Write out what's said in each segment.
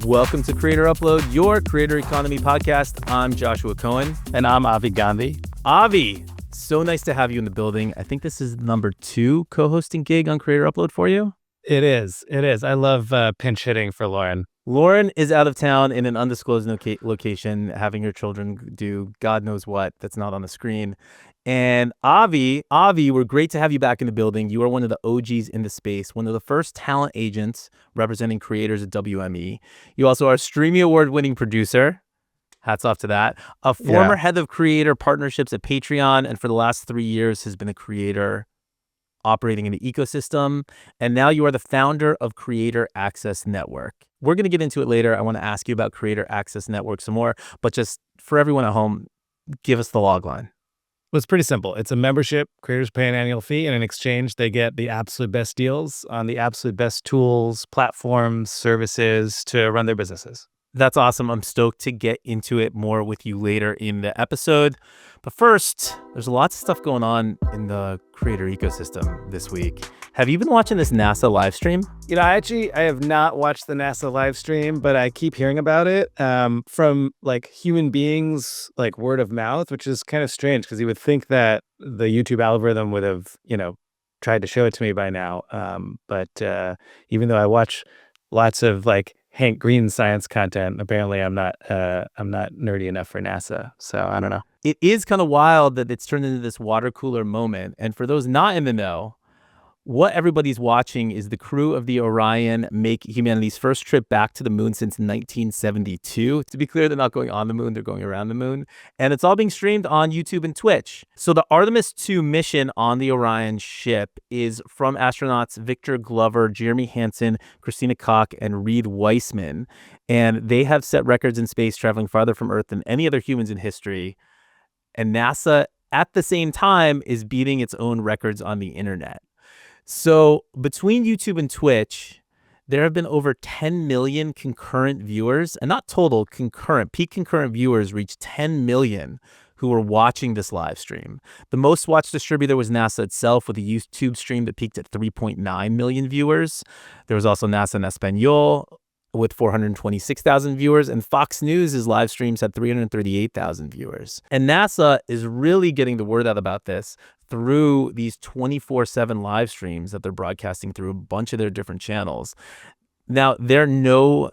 Welcome to Creator Upload, your creator economy podcast. I'm Joshua Cohen. And I'm Avi Gandhi. Avi, so nice to have you in the building. I think this is number 2 co-hosting gig on Creator Upload for you. It is. I love pinch hitting for Lauren. Lauren is out of town in an undisclosed location, having her children do God knows what that's not on the screen. And Avi, we're great to have you back in the building. You are one of the OGs in the space, one of the first talent agents representing creators at WME. You also are a Streamy Award-winning producer. Hats off to that. A former head of creator partnerships at Patreon, and for the last 3 years has been a creator operating in the ecosystem. And now you are the founder of Creator Access Network. We're going to get into it later. I want to ask you about Creator Access Network some more, but just for everyone at home, give us the log line. Well, it's pretty simple. It's a membership. Creators pay an annual fee, and in exchange, they get the absolute best deals on the absolute best tools, platforms, services to run their businesses. That's awesome. I'm stoked to get into it more with you later in the episode. But first, there's lots of stuff going on in the creator ecosystem this week. Have you been watching this NASA live stream? You know, I have not watched the NASA live stream, but I keep hearing about it from like human beings, like word of mouth, which is kind of strange because you would think that the YouTube algorithm would have, tried to show it to me by now. But even though I watch lots of like Hank Green science content, apparently I'm not nerdy enough for NASA. So I don't know. It is kind of wild that it's turned into this water cooler moment. And for those not in the know, what everybody's watching is the crew of the Orion make humanity's first trip back to the moon since 1972. To be clear, they're not going on the moon, they're going around the moon. And it's all being streamed on YouTube and Twitch. So the Artemis II mission on the Orion ship is from astronauts Victor Glover, Jeremy Hansen, Christina Koch, and Reed Weissman. And they have set records in space, traveling farther from Earth than any other humans in history. And NASA, at the same time, is beating its own records on the internet. So between YouTube and Twitch, there have been over 10 million concurrent viewers, and not total, peak concurrent viewers reached 10 million who were watching this live stream. The most watched distributor was NASA itself, with a YouTube stream that peaked at 3.9 million viewers. There was also NASA en Español with 426,000 viewers, and Fox News' live streams had 338,000 viewers. And NASA is really getting the word out about this through these 24/7 live streams that they're broadcasting through a bunch of their different channels. Now, they're no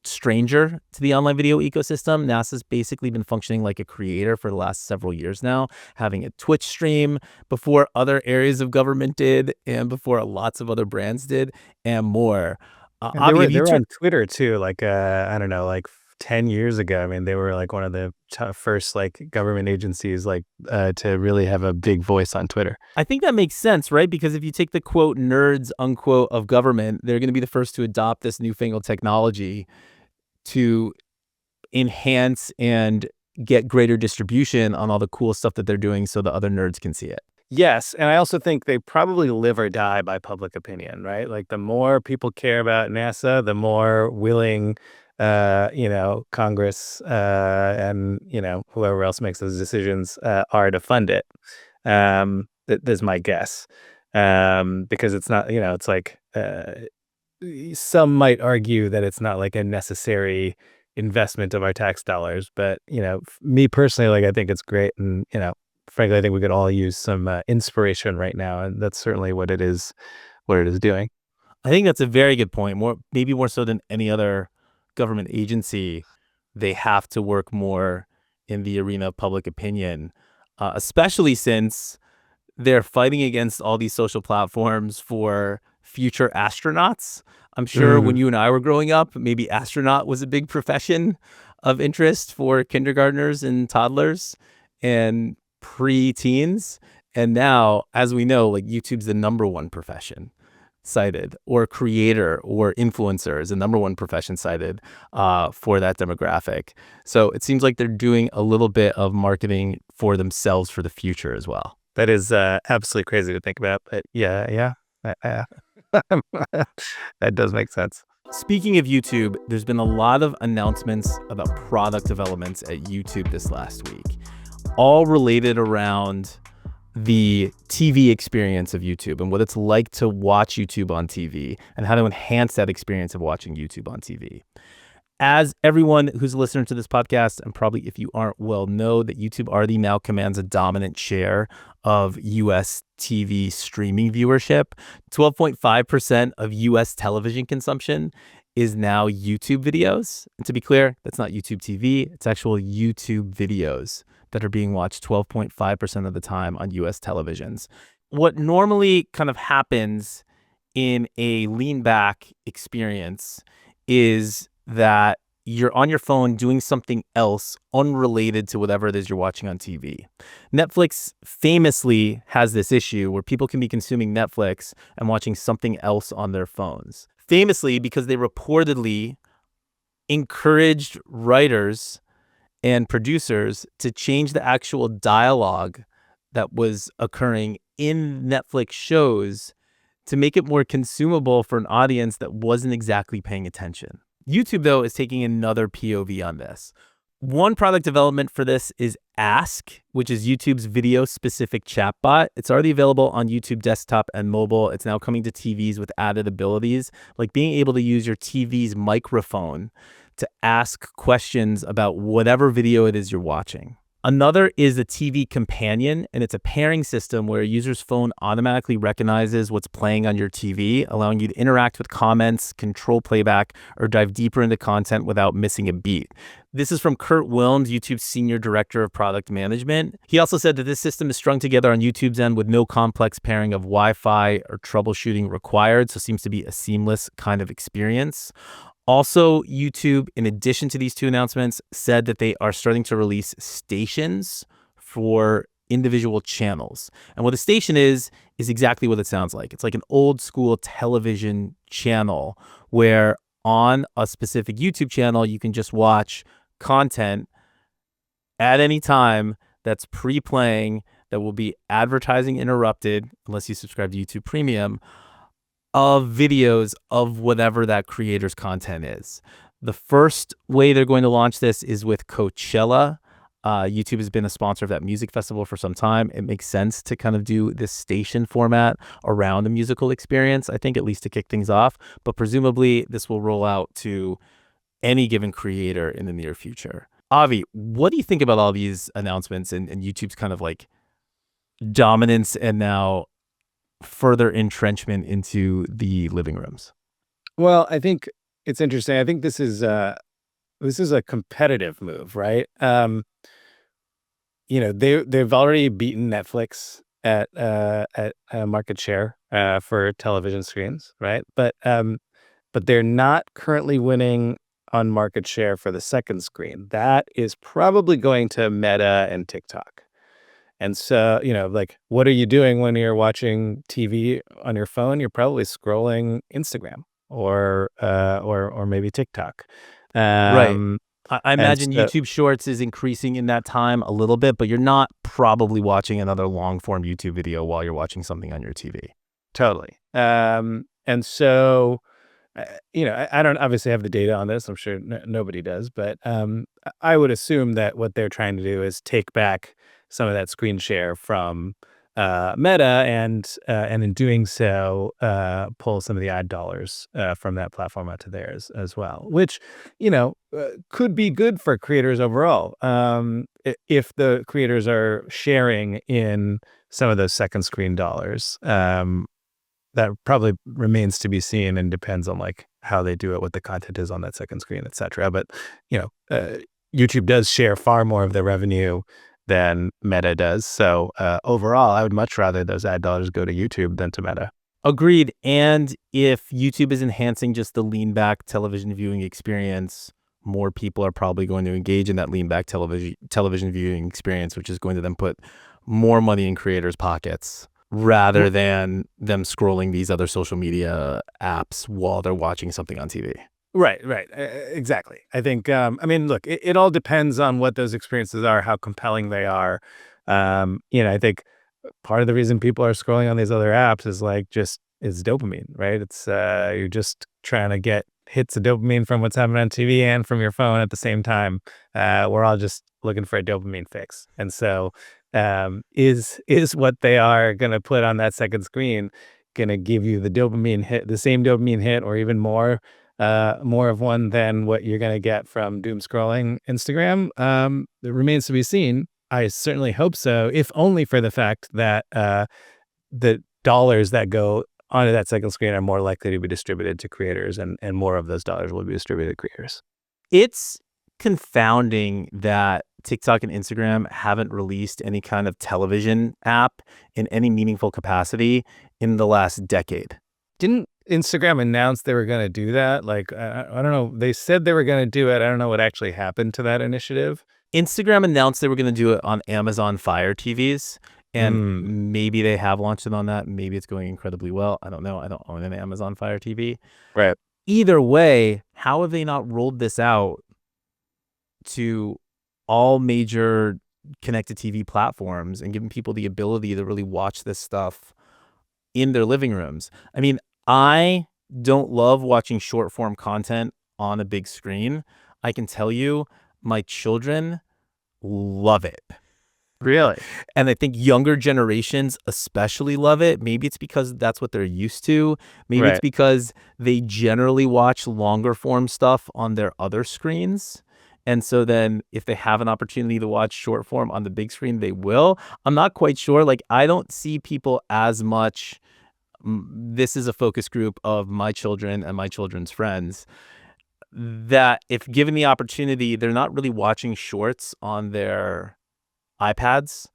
stranger to the online video ecosystem. NASA's basically been functioning like a creator for the last several years now, having a Twitch stream before other areas of government did, and before lots of other brands did, and more. They were on Twitter too, like, I don't know, like 10 years ago. I mean, they were like one of the first like government agencies like to really have a big voice on Twitter. I think that makes sense, right? Because if you take the quote nerds unquote of government, they're going to be the first to adopt this newfangled technology to enhance and get greater distribution on all the cool stuff that they're doing so the other nerds can see it. Yes. And I also think they probably live or die by public opinion, right? Like the more people care about NASA, the more willing, Congress and, whoever else makes those decisions are to fund it. That's my guess. Because it's not, it's like some might argue that it's not like a necessary investment of our tax dollars. But, me personally, like I think it's great. And, frankly, I think we could all use some inspiration right now, and that's certainly what it is doing. I think that's a very good point. Maybe more so than any other government agency, they have to work more in the arena of public opinion, especially since they're fighting against all these social platforms for future astronauts. I'm sure when you and I were growing up, maybe astronaut was a big profession of interest for kindergartners and toddlers and pre-teens. And now, as we know, like YouTube's the number one profession cited, or creator or influencer is the number one profession cited for that demographic. So it seems like they're doing a little bit of marketing for themselves for the future as well. That is absolutely crazy to think about. But yeah. That does make sense. Speaking of YouTube, there's been a lot of announcements about product developments at YouTube this last week, all related around the TV experience of YouTube and what it's like to watch YouTube on TV and how to enhance that experience of watching YouTube on TV. As everyone who's a listener to this podcast, and probably if you aren't well, know that YouTube already now commands a dominant share of US TV streaming viewership. 12.5% of US television consumption is now YouTube videos. And to be clear, that's not YouTube TV, it's actual YouTube videos that are being watched 12.5% of the time on US televisions. What normally kind of happens in a lean back experience is that you're on your phone doing something else unrelated to whatever it is you're watching on TV. Netflix famously has this issue where people can be consuming Netflix and watching something else on their phones. Famously because they reportedly encouraged writers and producers to change the actual dialogue that was occurring in Netflix shows to make it more consumable for an audience that wasn't exactly paying attention. YouTube, though, is taking another POV on this. One product development for this is Ask, which is YouTube's video-specific chatbot. It's already available on YouTube desktop and mobile. It's now coming to TVs with added abilities, like being able to use your TV's microphone to ask questions about whatever video it is you're watching. Another is the TV Companion, and it's a pairing system where a user's phone automatically recognizes what's playing on your TV, allowing you to interact with comments, control playback, or dive deeper into content without missing a beat. This is from Kurt Wilms, YouTube's Senior Director of Product Management. He also said that this system is strung together on YouTube's end with no complex pairing of Wi-Fi or troubleshooting required, so it seems to be a seamless kind of experience. Also, YouTube, in addition to these two announcements, said that they are starting to release stations for individual channels. And what a station is exactly what it sounds like. It's like an old school television channel where on a specific YouTube channel, you can just watch content at any time that's pre-playing, that will be advertising interrupted, unless you subscribe to YouTube Premium, of videos of whatever that creator's content is. The first way they're going to launch this is with Coachella. YouTube has been a sponsor of that music festival for some time. It makes sense to kind of do this station format around the musical experience, I think, at least to kick things off. But presumably this will roll out to any given creator in the near future. Avi, what do you think about all these announcements and YouTube's kind of like dominance and now further entrenchment into the living rooms? Well, I think it's interesting. I think this is a competitive move, right? They've already beaten Netflix at market share for television screens, right? But they're not currently winning on market share for the second screen. That is probably going to Meta and TikTok. And so, like, what are you doing when you're watching TV on your phone? You're probably scrolling Instagram or maybe TikTok. Right. I And imagine so, YouTube Shorts is increasing in that time a little bit, but you're not probably watching another long form YouTube video while you're watching something on your TV. totally. And so, I don't obviously have the data on this. I'm sure nobody does, but I would assume that what they're trying to do is take back some of that screen share from Meta, and in doing so, pull some of the ad dollars from that platform out to theirs as well, which could be good for creators overall, if the creators are sharing in some of those second screen dollars. That probably remains to be seen and depends on like how they do it, what the content is on that second screen, etc. But YouTube does share far more of the revenue than Meta does. So overall, I would much rather those ad dollars go to YouTube than to Meta. Agreed. And if YouTube is enhancing just the lean back television viewing experience, more people are probably going to engage in that lean back television viewing experience, which is going to then put more money in creators' pockets rather than them scrolling these other social media apps while they're watching something on TV. Right. Exactly. I think, look, it all depends on what those experiences are, how compelling they are. I think part of the reason people are scrolling on these other apps is it's dopamine, right? It's you're just trying to get hits of dopamine from what's happening on TV and from your phone at the same time. We're all just looking for a dopamine fix. And so is what they are going to put on that second screen going to give you the dopamine hit, the same dopamine hit, or even more of one than what you're going to get from doom scrolling Instagram? It remains to be seen. I certainly hope so, if only for the fact that the dollars that go onto that second screen are more likely to be distributed to creators, and more of those dollars will be distributed to creators. It's confounding that TikTok and Instagram haven't released any kind of television app in any meaningful capacity in the last decade. Didn't Instagram announce they were going to do that? Like, I don't know. They said they were going to do it. I don't know what actually happened to that initiative. Instagram announced they were going to do it on Amazon Fire TVs, and maybe they have launched it on that. Maybe it's going incredibly well. I don't know. I don't own an Amazon Fire TV. Right. Either way, how have they not rolled this out to all major connected TV platforms and given people the ability to really watch this stuff in their living rooms? I mean, I don't love watching short form content on a big screen. I can tell you my children love it. Really? And I think younger generations especially love it. Maybe it's because that's what they're used to. Maybe it's because they generally watch longer form stuff on their other screens. And so then if they have an opportunity to watch short form on the big screen, they will. I'm not quite sure. Like, I don't see people as much. This is a focus group of my children and my children's friends, that if given the opportunity, they're not really watching shorts on their iPads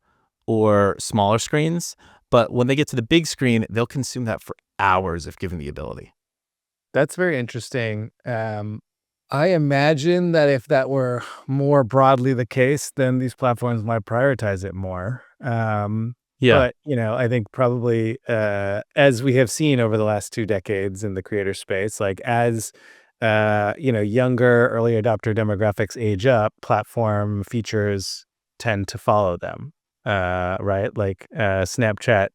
or smaller screens. But when they get to the big screen, they'll consume that for hours if given the ability. That's very interesting. I imagine that if that were more broadly the case, then these platforms might prioritize it more. But, I think probably as we have seen over the last 2 decades in the creator space, like as younger early adopter demographics age up, platform features tend to follow them. Right? Like Snapchat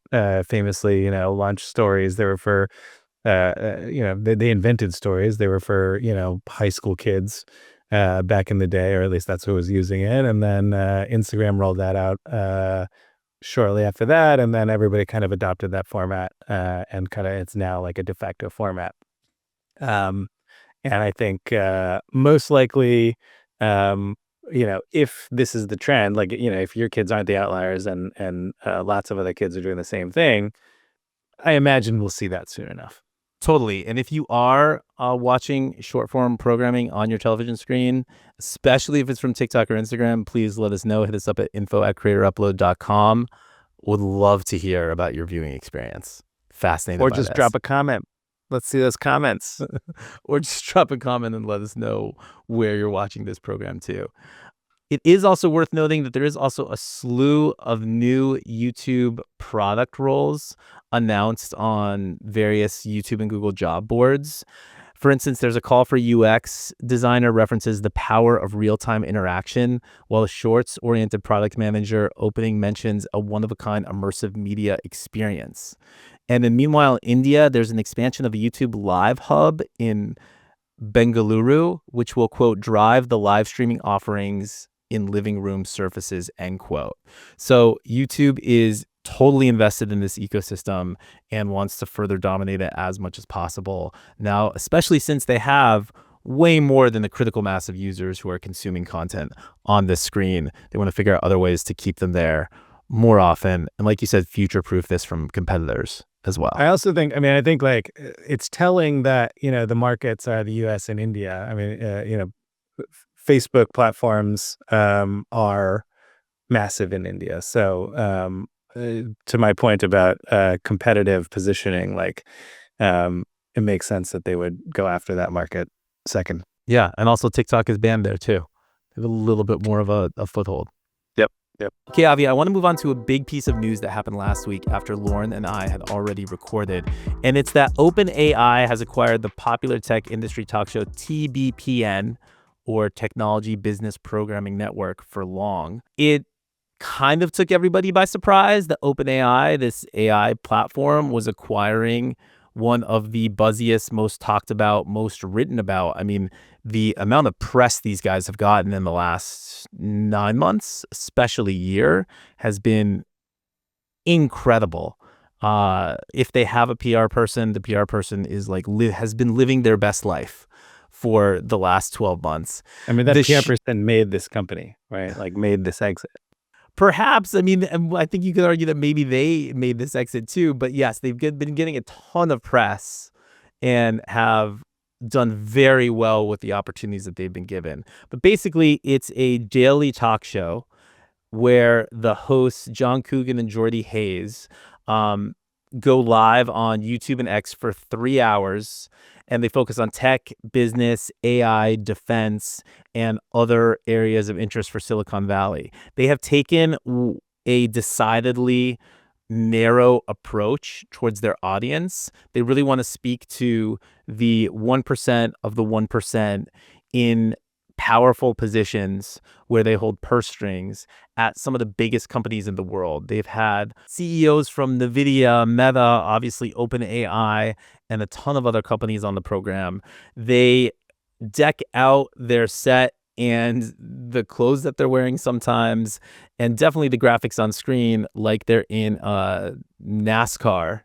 famously, launched stories. They were for they invented stories. They were for, high school kids back in the day, or at least that's who was using it. And then Instagram rolled that out shortly after that. And then everybody kind of adopted that format and kind of it's now like a de facto format. And I think most likely, if this is the trend, like, if your kids aren't the outliers and lots of other kids are doing the same thing, I imagine we'll see that soon enough. Totally. And if you are watching short form programming on your television screen, especially if it's from TikTok or Instagram, please let us know. Hit us up at info@creatorupload.com. Would love to hear about your viewing experience. Fascinated Or by just this. drop a comment. Let's see those comments. Or just drop a comment and let us know where you're watching this program too. It is also worth noting that there is also a slew of new YouTube product roles announced on various YouTube and Google job boards. For instance, there's a call for UX designer references the power of real-time interaction, while a shorts-oriented product manager opening mentions a one-of-a-kind immersive media experience. And then meanwhile, in India, there's an expansion of the YouTube Live Hub in Bengaluru, which will, quote, drive the live streaming offerings in living room surfaces, end quote. So YouTube is totally invested in this ecosystem and wants to further dominate it as much as possible. Now, especially since they have way more than the critical mass of users who are consuming content on this screen, they want to figure out other ways to keep them there more often. And like you said, future-proof this from competitors as well. I also think, I think like it's telling that, the markets are the US and India. I mean, Facebook platforms are massive in India. So to my point about competitive positioning, like it makes sense that they would go after that market second. Yeah. And also TikTok is banned there too. They have a little bit more of a foothold. Yep. Okay, Avi, I want to move on to a big piece of news that happened last week after Lauren and I had already recorded. And it's that OpenAI has acquired the popular tech industry talk show TBPN, or Technology Business Programming Network for long. It kind of took everybody by surprise that OpenAI, this AI platform, was acquiring one of the buzziest, most talked about, most written about. I mean, the amount of press these guys have gotten in the last 9 months, especially year, has been incredible. If they have a PR person, the PR person is like has been living their best life for the last 12 months. I mean, that The PR person made this company, right? Like made this exit. Perhaps, I mean, and I think you could argue that maybe they made this exit too, but yes, they've been getting a ton of press and have done very well with the opportunities that they've been given. But basically, it's a daily talk show where the hosts, John Coogan and Jordy Hayes, um, go live on YouTube and X for 3 hours, and they focus on tech, business, AI, defense, and other areas of interest for Silicon Valley. They have taken a decidedly narrow approach towards their audience. They really want to speak to the 1% of the 1% in powerful positions where they hold purse strings at some of the biggest companies in the world. They've had CEOs from NVIDIA, Meta, obviously OpenAI, and a ton of other companies on the program. They deck out their set and the clothes that they're wearing sometimes, and definitely the graphics on screen like they're in a NASCAR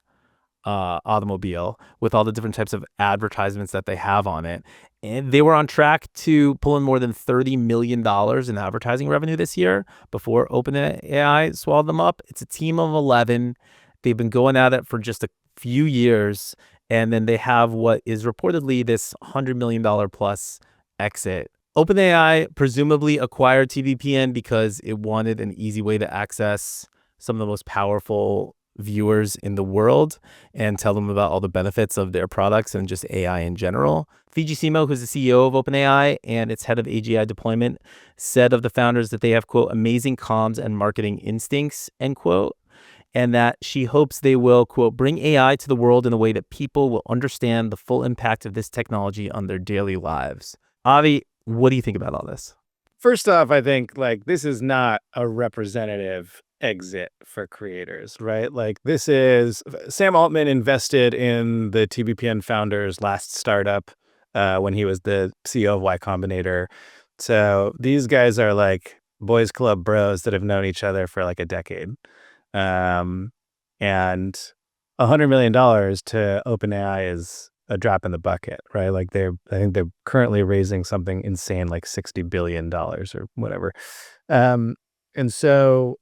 automobile with all the different types of advertisements that they have on it. And they were on track to pull in more than $30 million in advertising revenue this year before OpenAI swallowed them up. It's a team of 11. They've been going at it for just a few years. And then they have what is reportedly this $100 million plus exit. OpenAI presumably acquired TBPN because it wanted an easy way to access some of the most powerful viewers in the world and tell them about all the benefits of their products and just AI in general. Fiji Simo, who's the CEO of OpenAI and its head of AGI deployment, said of the founders that they have, quote, amazing comms and marketing instincts, end quote, and that she hopes they will, quote, bring AI to the world in a way that people will understand the full impact of this technology on their daily lives. Avi, what do you think about all this? First off, I think like this is not a representative exit for creators, right? Like this is Sam Altman invested in the TBPN founders' last startup when he was the CEO of Y Combinator. So these guys are like boys club bros that have known each other for like a decade. And $100 million to OpenAI is a drop in the bucket, right? Like I think they're currently raising something insane like $60 billion or whatever. And so,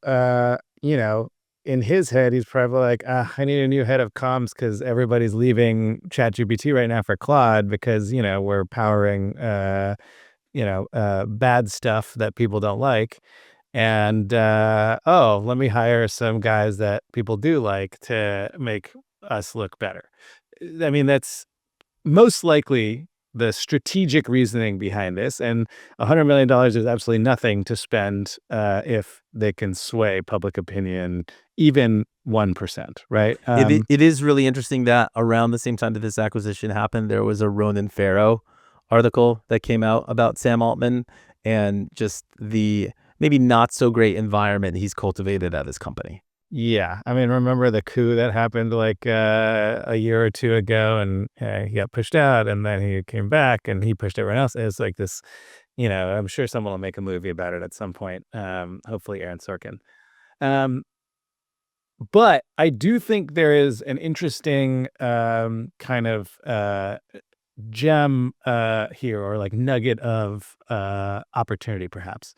in his head, he's probably like, I need a new head of comms because everybody's leaving ChatGPT right now for Claude because, we're powering, bad stuff that people don't like. And, let me hire some guys that people do like to make us look better. I mean, that's most likely the strategic reasoning behind this, and $100 million is absolutely nothing to spend if they can sway public opinion, even 1%, right? It is really interesting that around the same time that this acquisition happened, there was a Ronan Farrow article that came out about Sam Altman and just the maybe not so great environment he's cultivated at his company. Yeah, I mean, remember the coup that happened like a year or two ago, and he got pushed out, and then he came back, and he pushed everyone else. It's like this, I'm sure someone will make a movie about it at some point. Hopefully, Aaron Sorkin. But I do think there is an interesting kind of gem here, or like nugget of opportunity, perhaps.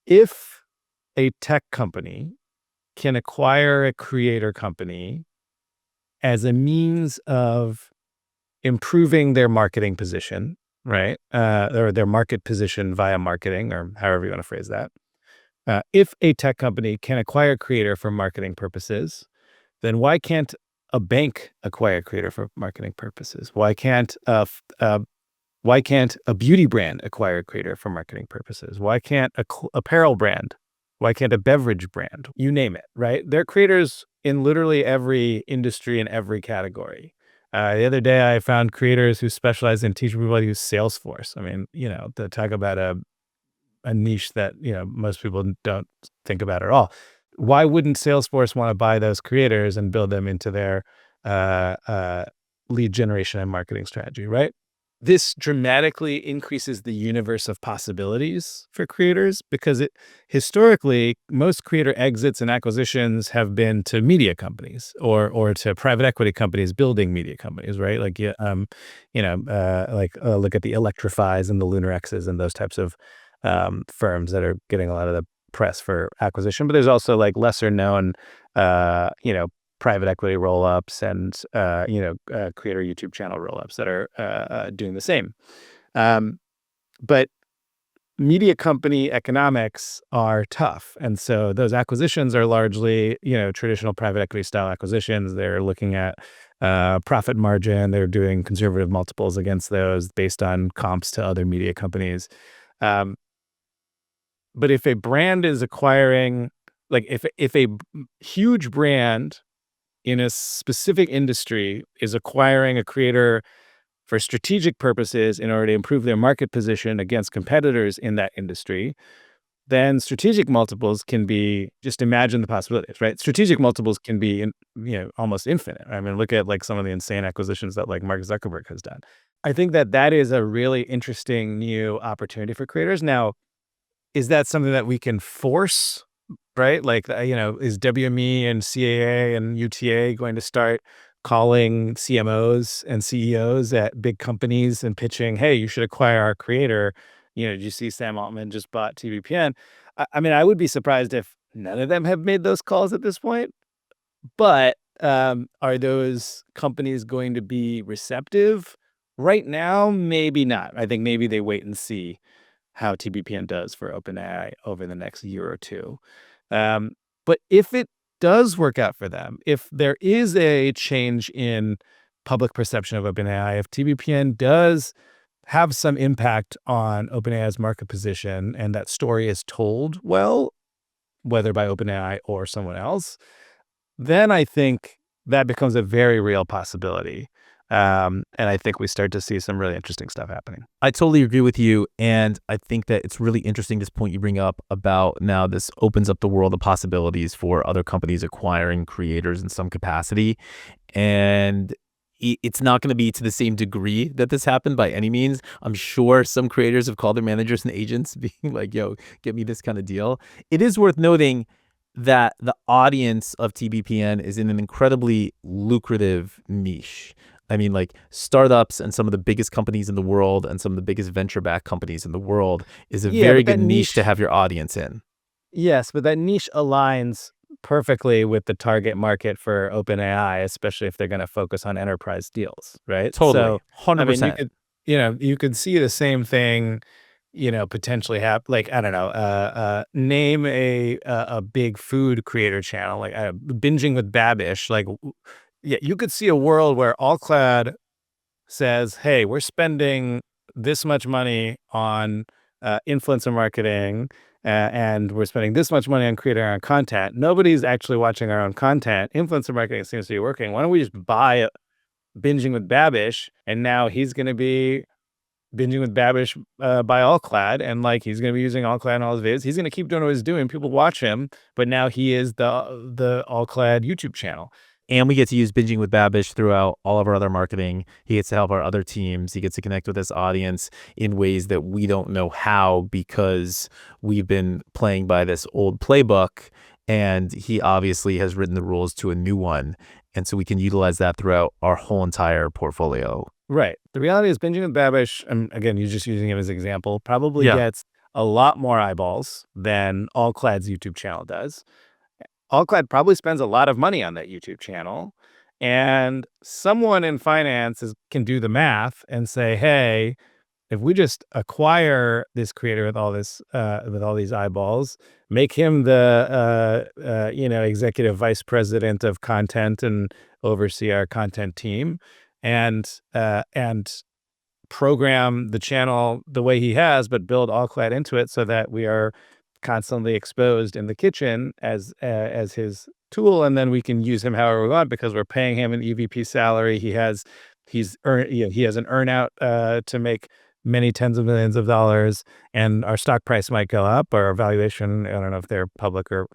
If a tech company can acquire a creator company as a means of improving their marketing position, right? Or their market position via marketing, or however you want to phrase that. If a tech company can acquire a creator for marketing purposes, then why can't a bank acquire a creator for marketing purposes? Why can't a beauty brand acquire a creator for marketing purposes? Why can't a apparel brand? Why can't a beverage brand? You name it, right? They're creators in literally every industry and every category. The other day, I found creators who specialize in teaching people how to use Salesforce. I mean, to talk about a niche that, most people don't think about at all. Why wouldn't Salesforce want to buy those creators and build them into their uh, uh, lead generation and marketing strategy, right? This dramatically increases the universe of possibilities for creators because it historically most creator exits and acquisitions have been to media companies or to private equity companies building media companies, right? Like look at the Electrifies and the Lunar X's and those types of firms that are getting a lot of the press for acquisition. But there's also like lesser known, private equity roll-ups and creator YouTube channel roll-ups that are doing the same. But media company economics are tough, and so those acquisitions are largely traditional private equity style acquisitions. They're looking at profit margin. They're doing conservative multiples against those based on comps to other media companies. But if a brand is acquiring, like if a huge brand in a specific industry is acquiring a creator for strategic purposes in order to improve their market position against competitors in that industry, then strategic multiples can be, just imagine the possibilities, right? Strategic multiples can be, almost infinite. I mean, look at like some of the insane acquisitions that like Mark Zuckerberg has done. I think that is a really interesting new opportunity for creators. Now, is that something that we can force? Right? Like, is WME and CAA and UTA going to start calling CMOs and CEOs at big companies and pitching, hey, you should acquire our creator? Did you see Sam Altman just bought TBPN? I mean, I would be surprised if none of them have made those calls at this point. But are those companies going to be receptive? Right now, maybe not. I think maybe they wait and see how TBPN does for OpenAI over the next year or two. But if it does work out for them, if there is a change in public perception of OpenAI, if TBPN does have some impact on OpenAI's market position and that story is told well, whether by OpenAI or someone else, then I think that becomes a very real possibility. And I think we start to see some really interesting stuff happening. I totally agree with you. And I think that it's really interesting, this point you bring up about now this opens up the world of possibilities for other companies acquiring creators in some capacity. And it's not going to be to the same degree that this happened by any means. I'm sure some creators have called their managers and agents being like, yo, get me this kind of deal. It is worth noting that the audience of TBPN is in an incredibly lucrative niche. I mean, like startups and some of the biggest companies in the world and some of the biggest venture-backed companies in the world is a very good niche to have your audience in. Yes, but that niche aligns perfectly with the target market for OpenAI, especially if they're going to focus on enterprise deals, right? Totally, So, 100%. you could see the same thing, potentially happen. Like, I don't know, name a big food creator channel, like Binging with Babish. Like, yeah, you could see a world where Allclad says, hey, we're spending this much money on influencer marketing, and we're spending this much money on creating our own content. Nobody's actually watching our own content. Influencer marketing seems to be working. Why don't we just buy Binging with Babish? And now he's going to be Binging with Babish by Allclad, and like he's going to be using Allclad in all his videos. He's going to keep doing what he's doing. People watch him, but now he is the Allclad YouTube channel. And we get to use Binging with Babish throughout all of our other marketing. He gets to help our other teams. He gets to connect with this audience in ways that we don't know how, because we've been playing by this old playbook, and he obviously has written the rules to a new one. And so we can utilize that throughout our whole entire portfolio. Right. The reality is Binging with Babish, again, you're just using him as an example, probably gets a lot more eyeballs than Allclad's YouTube channel does. Allclad probably spends a lot of money on that YouTube channel, and someone in finance can do the math and say, hey, if we just acquire this creator with all these eyeballs, make him the executive vice president of content and oversee our content team, and program the channel the way he has, but build Allclad into it so that we are constantly exposed in the kitchen as his tool, and then we can use him however we want because we're paying him an EVP salary. He has an earnout to make many tens of millions of dollars, and our stock price might go up, or our valuation, I don't know if they're public or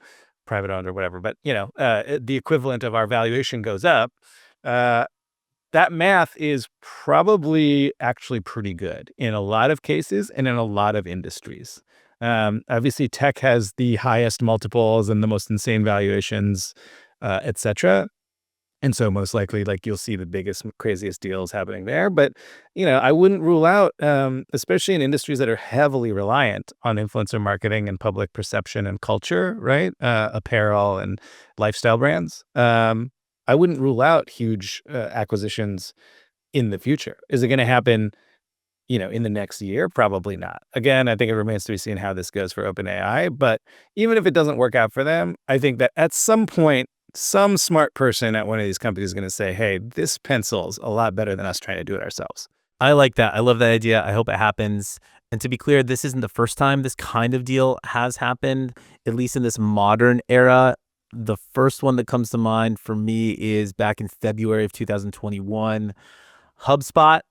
private owned or whatever, but the equivalent of our valuation goes up. that math is probably actually pretty good in a lot of cases and in a lot of industries. Obviously, tech has the highest multiples and the most insane valuations, etc. And so most likely, like you'll see the biggest, craziest deals happening there. But I wouldn't rule out, especially in industries that are heavily reliant on influencer marketing and public perception and culture, right? Apparel and lifestyle brands. I wouldn't rule out huge acquisitions in the future. Is it going to happen, in the next year? Probably not. Again, I think it remains to be seen how this goes for OpenAI. But even if it doesn't work out for them, I think that at some point, some smart person at one of these companies is going to say, hey, this pencil's a lot better than us trying to do it ourselves. I like that. I love that idea. I hope it happens. And to be clear, this isn't the first time this kind of deal has happened, at least in this modern era. The first one that comes to mind for me is back in February of 2021. HubSpot,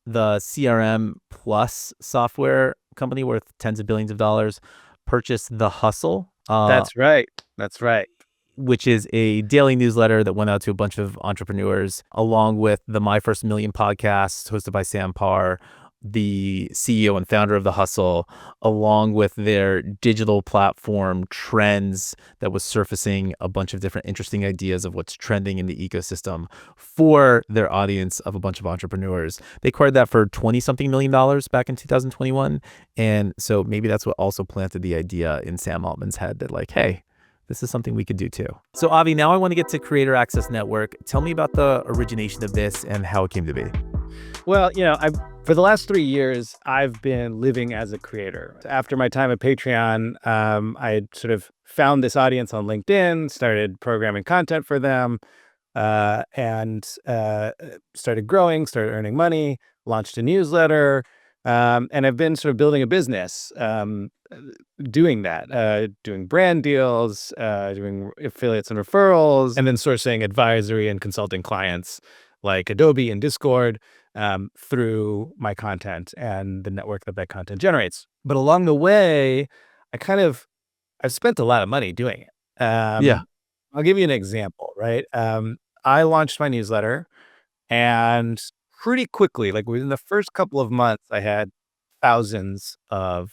the CRM plus software company worth tens of billions of dollars, purchased The Hustle. That's right. That's right. Which is a daily newsletter that went out to a bunch of entrepreneurs, along with the My First Million podcast hosted by Sam Parr, the CEO and founder of The Hustle, along with their digital platform Trends that was surfacing a bunch of different interesting ideas of what's trending in the ecosystem for their audience of a bunch of entrepreneurs. They acquired that for $20-something million back in 2021. And so maybe that's what also planted the idea in Sam Altman's head that like, hey, this is something we could do too. So Avi, now I want to get to Creator Access Network. Tell me about the origination of this and how it came to be. Well, for the last 3 years, I've been living as a creator. After my time at Patreon, I had sort of found this audience on LinkedIn, started programming content for them, and started growing, started earning money, launched a newsletter, and I've been sort of building a business doing that, doing brand deals, doing affiliates and referrals, and then sourcing advisory and consulting clients like Adobe and Discord through my content and the network that content generates. But along the way, I've spent a lot of money doing it. Yeah. I'll give you an example, right? I launched my newsletter, and pretty quickly, like within the first couple of months, I had thousands of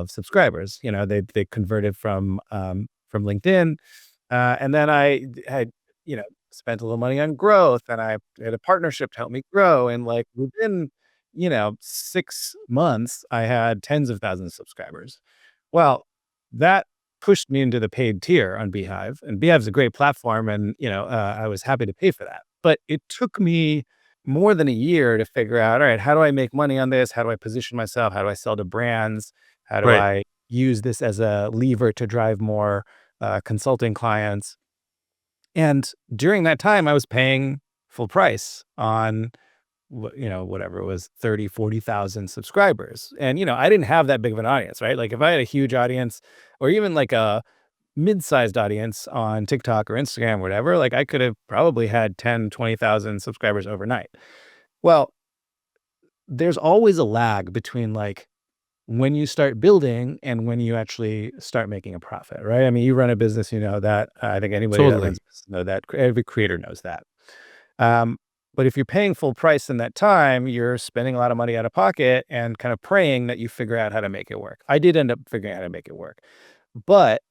subscribers. They converted from LinkedIn, and then I had spent a little money on growth, and I had a partnership to help me grow. And like within 6 months, I had tens of thousands of subscribers. Well, that pushed me into the paid tier on Beehive, and Beehive's a great platform, and I was happy to pay for that. But it took me more than a year to figure out, all right, how do I make money on this? How do I position myself? How do I sell to brands? How do Right. I use this as a lever to drive more consulting clients? And during that time, I was paying full price on, whatever it was, 30, 40,000 subscribers. And, I didn't have that big of an audience, right? Like if I had a huge audience or even like a mid-sized audience on TikTok or Instagram or whatever, like I could have probably had 10, 20,000 subscribers overnight. Well, there's always a lag between like when you start building and when you actually start making a profit, right? I mean, you run a business, you know that. I think anybody that Totally. runs a business know that. Every creator knows that. But if you're paying full price in that time, you're spending a lot of money out of pocket and kind of praying that you figure out how to make it work. I did end up figuring out how to make it work, but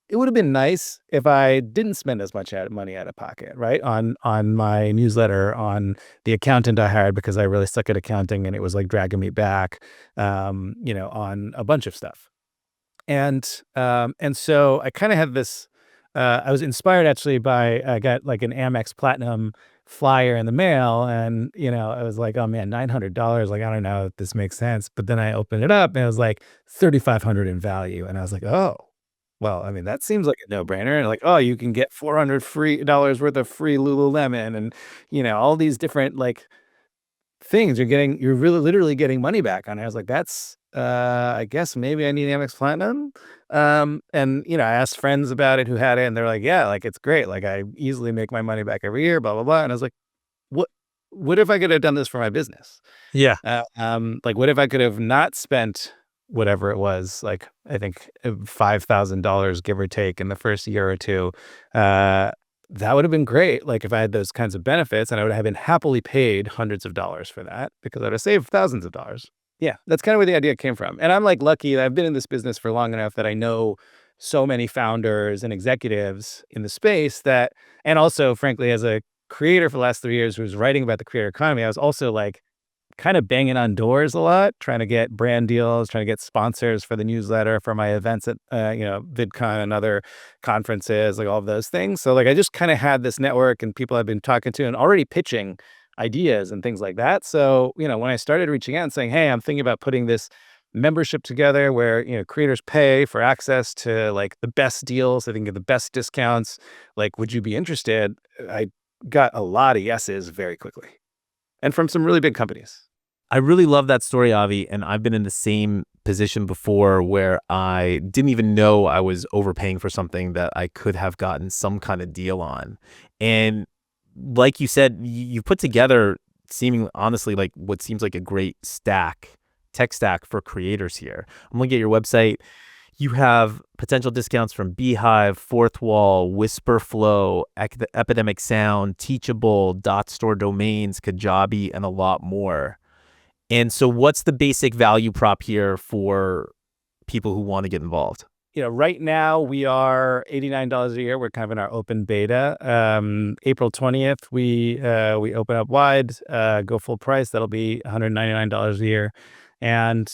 it would have been nice if I didn't spend as much money out of pocket, right? On my newsletter, on the accountant I hired because I really suck at accounting and it was like dragging me back, on a bunch of stuff. And so I kind of had this. I was inspired actually by I got like an Amex Platinum flyer in the mail, and I was like, oh man, $900. Like I don't know if this makes sense. But then I opened it up and it was like $3,500 in value, and I was like, oh. Well, I mean, that seems like a no-brainer. And like, oh, you can get $400 worth of free Lululemon and, all these different like things you're really literally getting money back on it. I was like, that's, I guess maybe I need Amex Platinum. And, I asked friends about it who had it and they're like, yeah, like it's great. Like I easily make my money back every year, blah, blah, blah. And I was like, what if I could have done this for my business? Yeah. Like what if I could have not spent whatever it was, like I think $5,000 give or take in the first year or two, that would have been great. Like if I had those kinds of benefits, and I would have been happily paid hundreds of dollars for that because I would have saved thousands of dollars. Yeah, that's kind of where the idea came from. And I'm like lucky that I've been in this business for long enough that I know so many founders and executives in the space that, and also, frankly, as a creator for the last 3 years who was writing about the creator economy, I was also like kind of banging on doors a lot, trying to get brand deals, trying to get sponsors for the newsletter, for my events at, VidCon and other conferences, like all of those things. So like I just kind of had this network and people I've been talking to and already pitching ideas and things like that. So, when I started reaching out and saying, hey, I'm thinking about putting this membership together where, creators pay for access to like the best deals, I think, get the best discounts. Like, would you be interested? I got a lot of yeses very quickly and from some really big companies. I really love that story, Avi, and I've been in the same position before where I didn't even know I was overpaying for something that I could have gotten some kind of deal on. And like you said, you put together seeming honestly like what seems like a great tech stack for creators here. I'm looking at your website. You have potential discounts from Beehive, Fourth Wall, Whisperflow, Epidemic Sound, Teachable, Dot Store Domains, Kajabi, and a lot more. And so what's the basic value prop here for people who want to get involved? Right now we are $89 a year. We're kind of in our open beta. April 20th, we open up wide, go full price. That'll be $199 a year. And,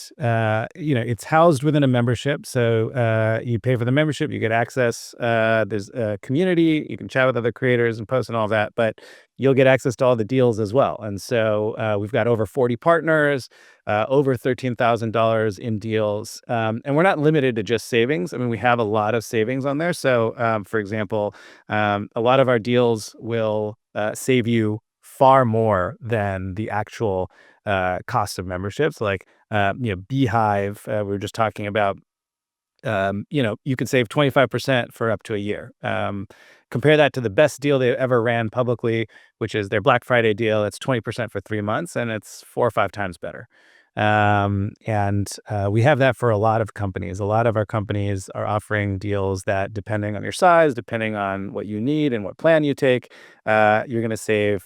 it's housed within a membership. So you pay for the membership, you get access. There's a community, you can chat with other creators and post and all that, but you'll get access to all the deals as well. And so we've got over 40 partners, over $13,000 in deals. And we're not limited to just savings. I mean, we have a lot of savings on there. So, for example, a lot of our deals will save you far more than the actual cost of memberships. Like, Beehive, we were just talking about, you can save 25% for up to a year. Compare that to the best deal they ever ran publicly, which is their Black Friday deal. It's 20% for 3 months, and it's 4 or 5 times better. And we have that for a lot of companies. A lot of our companies are offering deals that, depending on your size, depending on what you need and what plan you take, you're going to save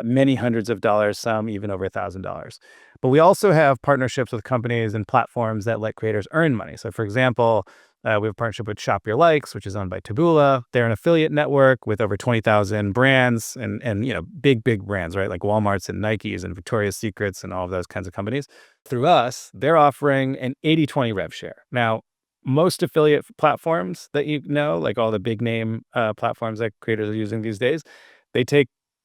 many hundreds of dollars, some even over $1,000. But we also have partnerships with companies and platforms that let creators earn money. So, for example, we have a partnership with Shop Your Likes, which is owned by Taboola. They're an affiliate network with over 20,000 brands and big brands, right? Like Walmart's and Nike's and Victoria's Secrets and all of those kinds of companies. Through us, they're offering an 80-20 rev share. Now, most affiliate platforms that like all the big name platforms that creators are using these days, they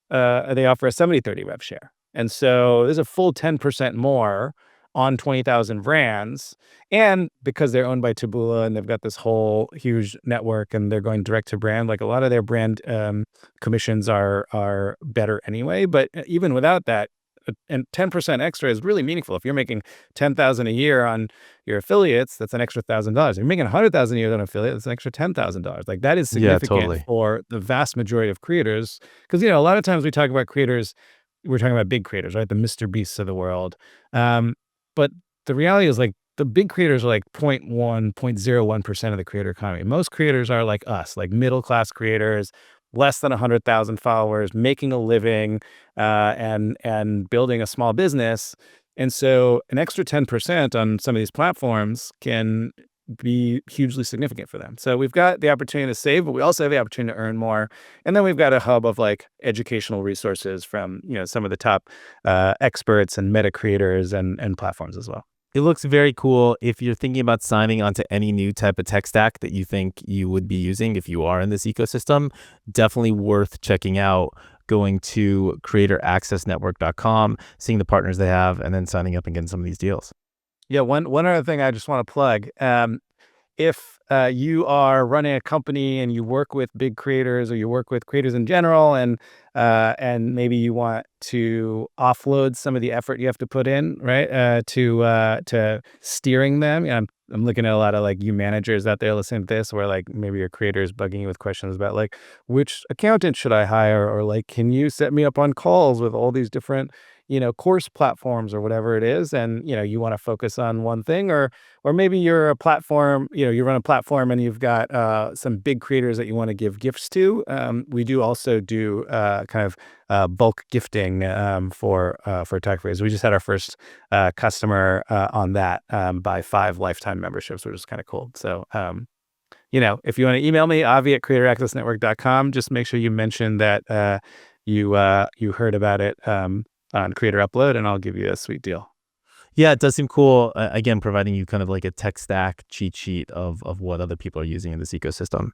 offer a 70-30 rev share. And so there's a full 10% more on 20,000 brands. And because they're owned by Taboola and they've got this whole huge network and they're going direct to brand, like a lot of their brand commissions are better anyway. But even without that, and 10% extra is really meaningful. If you're making $10,000 a year on your affiliates, that's an extra $1,000. If you're making $100,000 a year on affiliate, that's an extra $10,000. Like that is significant totally. for the vast majority of creators. Because a lot of times we talk about creators, we're talking about big creators, right? The Mr. Beasts of the world. But the reality is like the big creators are like 0.01% of the creator economy. Most creators are like us, like middle-class creators, less than 100,000 followers, making a living, and building a small business. And so an extra 10% on some of these platforms can be hugely significant for them. So we've got the opportunity to save, but we also have the opportunity to earn more. And then we've got a hub of like educational resources from, some of the top experts and meta creators and platforms as well. It looks very cool. If you're thinking about signing onto any new type of tech stack that you think you would be using if you are in this ecosystem, definitely worth checking out, going to creatoraccessnetwork.com, seeing the partners they have, and then signing up and getting some of these deals. Yeah, one other thing I just want to plug. If you are running a company and you work with big creators or you work with creators in general, and maybe you want to offload some of the effort you have to put in, right, to steering them. I'm looking at a lot of like you managers out there listening to this, where like maybe your creator is bugging you with questions about like which accountant should I hire, or like can you set me up on calls with all these different course platforms or whatever it is, and you want to focus on one thing, or maybe you're a platform, you run a platform and you've got some big creators that you want to give gifts to. We do also do kind of bulk gifting for tech creators. We just had our first customer on that buy 5 lifetime memberships, which is kind of cool. So if you want to email me, avi@creatoraccessnetwork.com, just make sure you mention that you heard about it on Creator Upload, and I'll give you a sweet deal. Yeah, it does seem cool. Again, providing you kind of like a tech stack cheat sheet of what other people are using in this ecosystem.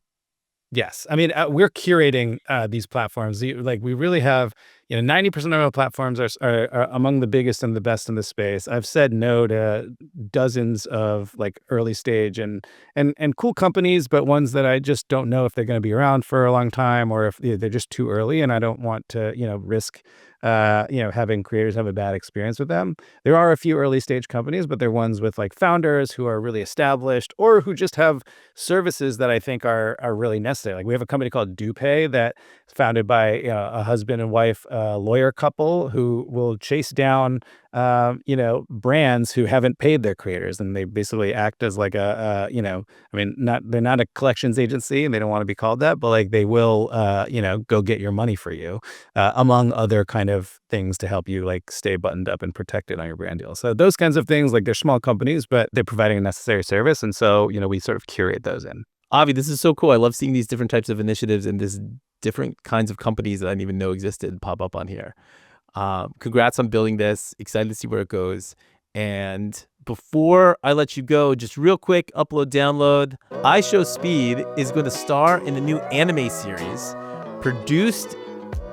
Yes. I mean, we're curating these platforms. Like, we really have, 90% of our platforms are among the biggest and the best in the space. I've said no to dozens of like early stage and cool companies, but ones that I just don't know if they're going to be around for a long time, or if they're just too early, and I don't want to, risk having creators have a bad experience with them. There are a few early stage companies, but they're ones with like founders who are really established, or who just have services that I think are really necessary. Like, we have a company called DoPay that is founded by a husband and wife lawyer couple who will chase down brands who haven't paid their creators, and they basically act as like they're not a collections agency, and they don't want to be called that, but like they will go get your money for you, among other kind of things to help you like stay buttoned up and protected on your brand deal. So those kinds of things, like, they're small companies, but they're providing a necessary service, and so we sort of curate those in. Avi, this is so cool. I love seeing these different types of initiatives and this different kinds of companies that I didn't even know existed pop up on here. Congrats on building this. Excited to see where it goes. And before I let you go, just real quick, upload, download. IShowSpeed is going to star in the new anime series produced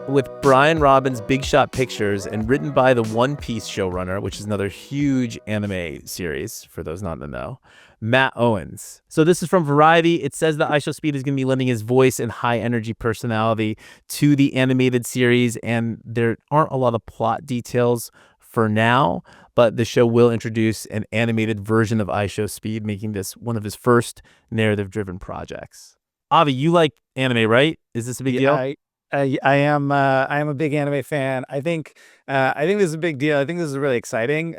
with Brian Robbins' Big Shot Pictures and written by the One Piece showrunner, which is another huge anime series, for those not in the know, Matt Owens. So this is from Variety. It says that IShowSpeed is going to be lending his voice and high energy personality to the animated series, and there aren't a lot of plot details for now, but the show will introduce an animated version of IShowSpeed, making this one of his first narrative-driven projects. Avi, you like anime, right? Is this a big deal? I am a big anime fan. I think this is a big deal. I think this is really exciting.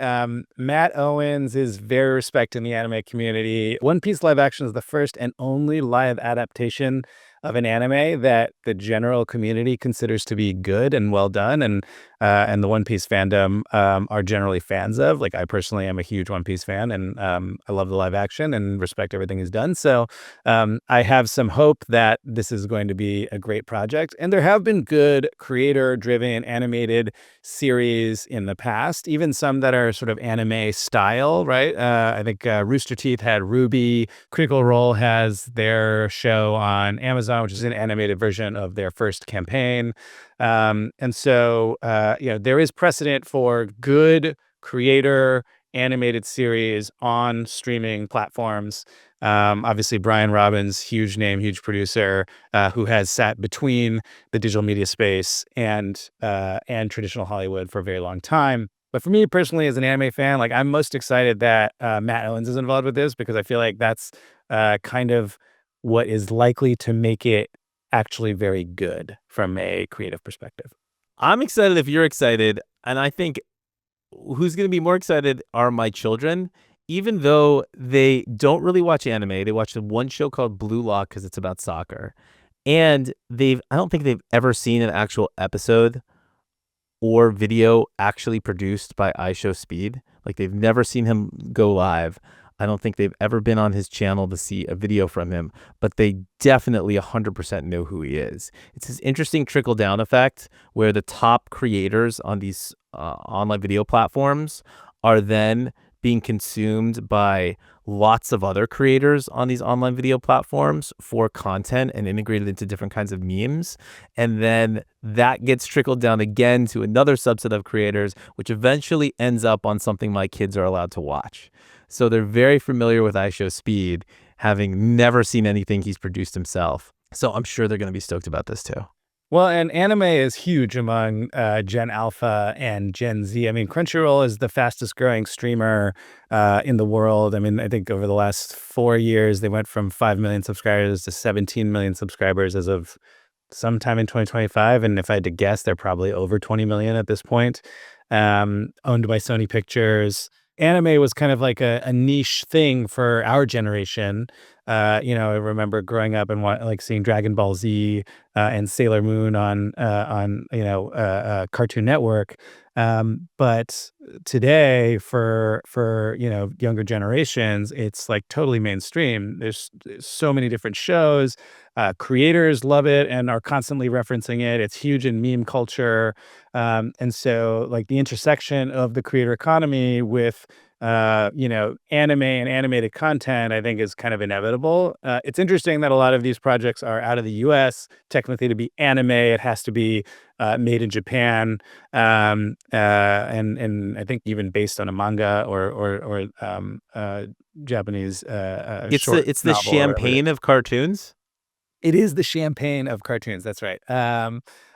Matt Owens is very respected in the anime community. One Piece live action is the first and only live adaptation of an anime that the general community considers to be good and well done, and the One Piece fandom are generally fans of. Like, I personally am a huge One Piece fan, and I love the live action and respect everything he's done. So I have some hope that this is going to be a great project. And there have been good creator-driven animated series in the past, even some that are sort of anime style, right? I think Rooster Teeth had Ruby. Critical Role has their show on Amazon, which is an animated version of their first campaign. And so, there is precedent for good creator animated series on streaming platforms. Obviously, Brian Robbins, huge name, huge producer, who has sat between the digital media space and traditional Hollywood for a very long time. But for me personally, as an anime fan, like, I'm most excited that Matt Owens is involved with this, because I feel like that's kind of what is likely to make it actually very good from a creative perspective. I'm excited if you're excited, and I think who's going to be more excited are my children. Even though they don't really watch anime, they watch the one show called Blue Lock because it's about soccer. And I don't think they've ever seen an actual episode or video actually produced by IShowSpeed. Like, they've never seen him go live. I don't think they've ever been on his channel to see a video from him, but they definitely 100% know who he is. It's this interesting trickle-down effect where the top creators on these online video platforms are then being consumed by lots of other creators on these online video platforms for content and integrated into different kinds of memes. And then that gets trickled down again to another subset of creators, which eventually ends up on something my kids are allowed to watch. So they're very familiar with IShowSpeed, having never seen anything he's produced himself. So I'm sure they're going to be stoked about this too. Well, and anime is huge among Gen Alpha and Gen Z. I mean, Crunchyroll is the fastest growing streamer in the world. I mean, I think over the last 4 years, they went from 5 million subscribers to 17 million subscribers as of sometime in 2025. And if I had to guess, they're probably over 20 million at this point. owned by Sony Pictures. Anime was kind of like a niche thing for our generation. I remember growing up and like seeing Dragon Ball Z and Sailor Moon on Cartoon Network. But today, for younger generations, it's like totally mainstream. There's so many different shows. Creators love it and are constantly referencing it. It's huge in meme culture. And so like the intersection of the creator economy with anime and animated content, I think is kind of inevitable. It's interesting that a lot of these projects are out of the US. Technically, to be anime, it has to be made in Japan, and I think even based on a manga or Japanese short It's the novel or whatever. champagne of cartoons. It is the champagne of cartoons. That's right.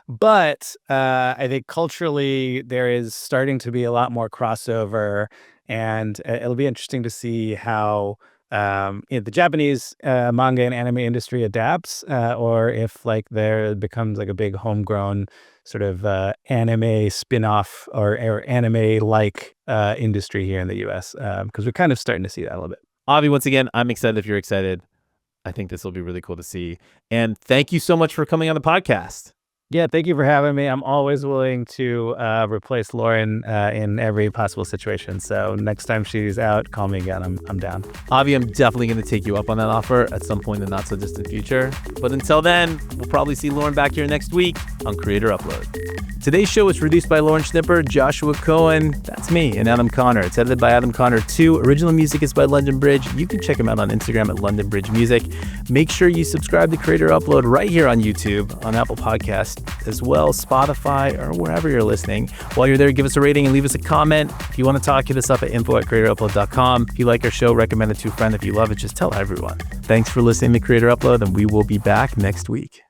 But I think culturally there is starting to be a lot more crossover, and it'll be interesting to see how the Japanese manga and anime industry adapts, or if like there becomes like a big homegrown sort of anime spin-off or anime-like industry here in the U.S. Because we're kind of starting to see that a little bit. Avi, once again, I'm excited if you're excited. I think this will be really cool to see. And thank you so much for coming on the podcast. Yeah, thank you for having me. I'm always willing to replace Lauren in every possible situation. So next time she's out, call me again. I'm down. Avi, I'm definitely going to take you up on that offer at some point in the not so distant future. But until then, we'll probably see Lauren back here next week on Creator Upload. Today's show was produced by Lauren Schnipper, Joshua Cohen, that's me, and Adam Connor. It's edited by Adam Connor too. Original music is by London Bridge. You can check him out on Instagram at London Bridge Music. Make sure you subscribe to Creator Upload right here on YouTube, on Apple Podcasts, as well, Spotify, or wherever you're listening. While you're there, give us a rating and leave us a comment. If you want to talk, hit us up at info@creatorupload.com. If you like our show, recommend it to a friend. If you love it, just tell everyone. Thanks for listening to Creator Upload, and we will be back next week.